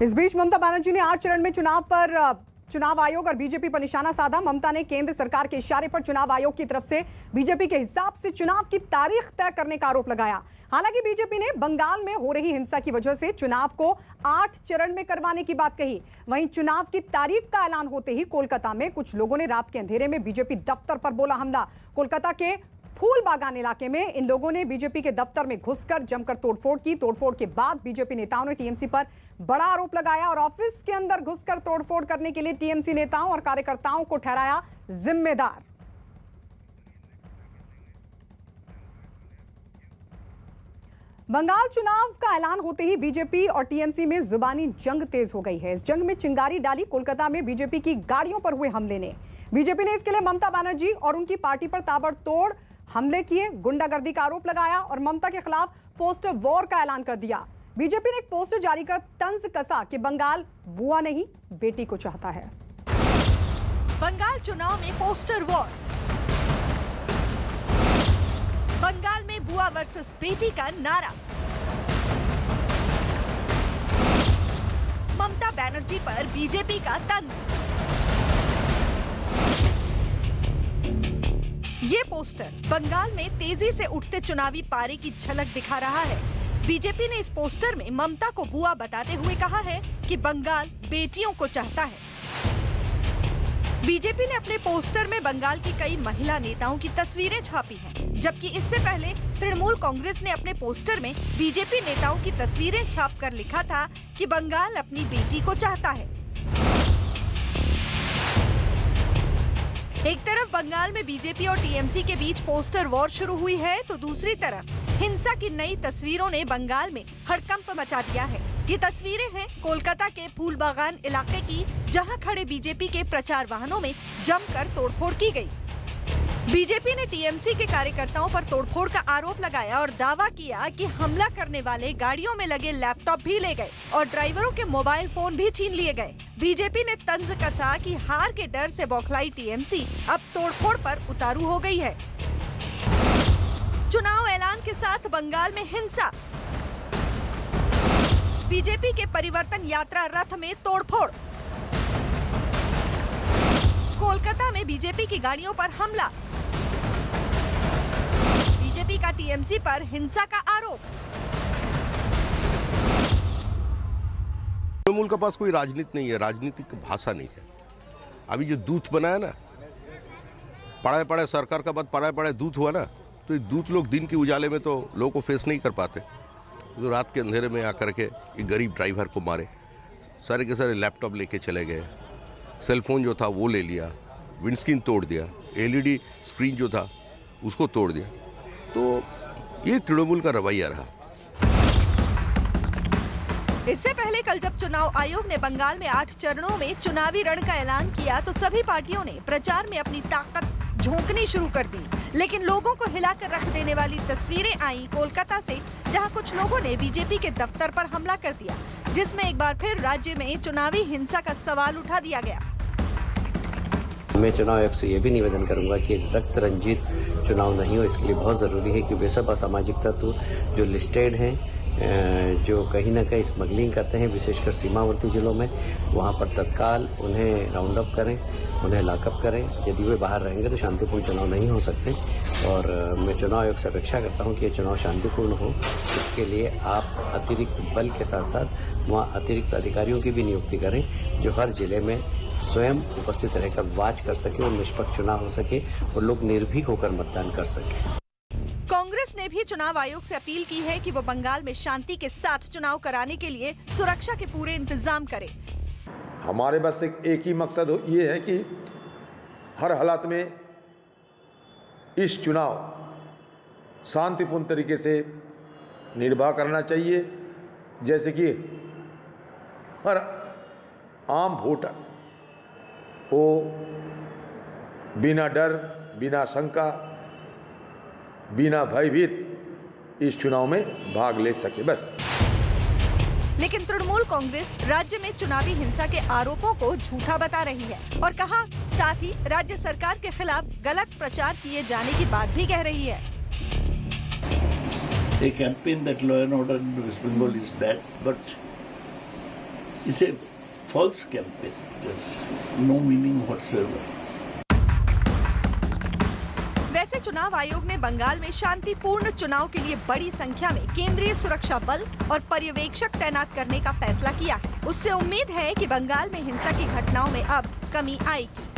इस बीच ममता बनर्जी ने 8 चरण में चुनाव आयोग और बीजेपी पर निशाना साधा। ममता ने केंद्र सरकार के इशारे पर चुनाव आयोग की तरफ से बीजेपी के हिसाब से चुनाव की तारीख तय करने का आरोप लगाया। हालांकि बीजेपी ने बंगाल में हो रही हिंसा की वजह से चुनाव को 8 चरण में करवाने की बात कही। वहीं चुनाव की तारीख का ऐलान होते ही कोलकाता में कुछ लोगों ने रात के अंधेरे में बीजेपी दफ्तर पर बोला हमला। कोलकाता के फूल बागान इलाके में इन लोगों ने बीजेपी के दफ्तर में घुसकर जमकर तोड़फोड़ की। तोड़फोड़ के बाद बीजेपी नेताओं ने टीएमसी पर बड़ा आरोप लगाया और ऑफिस के अंदर घुसकर तोड़फोड़ करने के लिए टीएमसी नेताओं और कार्यकर्ताओं को ठहराया जिम्मेदार। बंगाल चुनाव का ऐलान होते ही बीजेपी और टीएमसी में जुबानी जंग तेज हो गई है। इस जंग में चिंगारी डाली कोलकाता में बीजेपी की गाड़ियों पर हुए हमले ने। बीजेपी ने इसके लिए ममता बनर्जी और उनकी पार्टी पर ताबड़तोड़ हमले किए, गुंडागर्दी का आरोप लगाया और ममता के खिलाफ पोस्टर वॉर का ऐलान कर दिया। बीजेपी ने एक पोस्टर जारी कर तंज कसा कि बंगाल बुआ नहीं बेटी को चाहता है। बंगाल चुनाव में पोस्टर वॉर, बंगाल में बुआ वर्सेस बेटी का नारा, ममता बनर्जी पर बीजेपी का तंज। ये पोस्टर बंगाल में तेजी से उठते चुनावी पारे की झलक दिखा रहा है। बीजेपी ने इस पोस्टर में ममता को बुआ बताते हुए कहा है कि बंगाल बेटियों को चाहता है। बीजेपी ने अपने पोस्टर में बंगाल की कई महिला नेताओं की तस्वीरें छापी हैं, जबकि इससे पहले तृणमूल कांग्रेस ने अपने पोस्टर में बीजेपी नेताओं की तस्वीरें छापकर लिखा था कि बंगाल अपनी बेटी को चाहता है। एक तरफ बंगाल में बीजेपी और टीएमसी के बीच पोस्टर वॉर शुरू हुई है, तो दूसरी तरफ हिंसा की नई तस्वीरों ने बंगाल में हड़कंप मचा दिया है। ये तस्वीरें हैं कोलकाता के फूल बागान इलाके की, जहां खड़े बीजेपी के प्रचार वाहनों में जमकर तोड़फोड़ की गई। बीजेपी ने टीएमसी के कार्यकर्ताओं पर तोड़फोड़ का आरोप लगाया और दावा किया कि हमला करने वाले गाड़ियों में लगे लैपटॉप भी ले गए और ड्राइवरों के मोबाइल फोन भी छीन लिए गए। बीजेपी ने तंज कसा कि हार के डर से बौखलाई टीएमसी अब तोड़फोड़ पर उतारू हो गई है। चुनाव ऐलान के साथ बंगाल में हिंसा, बीजेपी के परिवर्तन यात्रा रथ में तोड़फोड़, कोलकाता में बीजेपी की गाड़ियों पर हमला, बीजेपी का टीएमसी पर हिंसा का आरोप। तृणमूल के पास कोई राजनीति नहीं है, राजनीतिक भाषा नहीं है। अभी जो दूत बना है ना, पढ़ाए पढ़ाए सरकार का बाद पढ़ाए पढ़ाए दूत हुआ ना, तो ये दूत लोग दिन के उजाले में तो लोगों को फेस नहीं कर पाते, तो रात के अंधेरे में आकर के एक गरीब ड्राइवर को मारे, सारे के सारे लैपटॉप लेके चले गए, सेलफोन जो था वो ले लिया, विंडस्क्रीन तोड़ दिया, एलईडी स्क्रीन जो था उसको तोड़ दिया। तो ये तृणमूल का रवैया रहा। इससे पहले कल जब चुनाव आयोग ने बंगाल में 8 चरणों में चुनावी रण का ऐलान किया, तो सभी पार्टियों ने प्रचार में अपनी ताकत झोंकनी शुरू कर दी। लेकिन लोगों को हिलाकर रख देने वाली तस्वीरें आई कोलकाता से, जहां कुछ लोगों ने बीजेपी के दफ्तर पर हमला कर दिया, जिसमें एक बार फिर राज्य में चुनावी हिंसा का सवाल उठा दिया गया। मैं चुनाव आयोग से ये भी निवेदन करूंगा कि रक्त रंजित चुनाव नहीं हो। इसके लिए बहुत ज़रूरी है कि वे सब असामाजिक तत्व जो लिस्टेड हैं, जो कहीं ना कहीं स्मगलिंग करते हैं, विशेषकर सीमावर्ती जिलों में, वहाँ पर तत्काल उन्हें राउंड अप करें, उन्हें लॉकअप करें। यदि वे बाहर रहेंगे तो शांतिपूर्ण चुनाव नहीं हो सकते। और मैं चुनाव आयोग से अपेक्षा करता हूँ कि ये चुनाव शांतिपूर्ण हो। इसके लिए आप अतिरिक्त बल के साथ साथ वहाँ अतिरिक्त अधिकारियों की भी नियुक्ति करें, जो हर जिले में स्वयं उपस्थित रहकर वाच कर सके और निष्पक्ष चुनाव हो सके और लोग निर्भीक होकर मतदान कर सके। कांग्रेस ने भी चुनाव आयोग से अपील की है कि वो बंगाल में शांति के साथ चुनाव कराने के लिए सुरक्षा के पूरे इंतजाम करे। हमारे बस एक ही मकसद ये है कि हर हालात में इस चुनाव शांतिपूर्ण तरीके से निर्वाह करना चाहिए, जैसे कि हर आम वोटर वो बिना डर, बिना शंका, बिना भयभीत इस चुनाव में भाग ले सके, बस। लेकिन तृणमूल कांग्रेस राज्य में चुनावी हिंसा के आरोपों को झूठा बता रही है और कहा, साथ ही राज्य सरकार के खिलाफ गलत प्रचार किए जाने की बात भी कह रही है। They campaign that law and order in West Bengal is bad, but It's a false campaign. There's no meaning whatsoever. वैसे चुनाव आयोग ने बंगाल में शांतिपूर्ण चुनाव के लिए बड़ी संख्या में केंद्रीय सुरक्षा बल और पर्यवेक्षक तैनात करने का फैसला किया है। उससे उम्मीद है कि बंगाल में हिंसा की घटनाओं में अब कमी आएगी।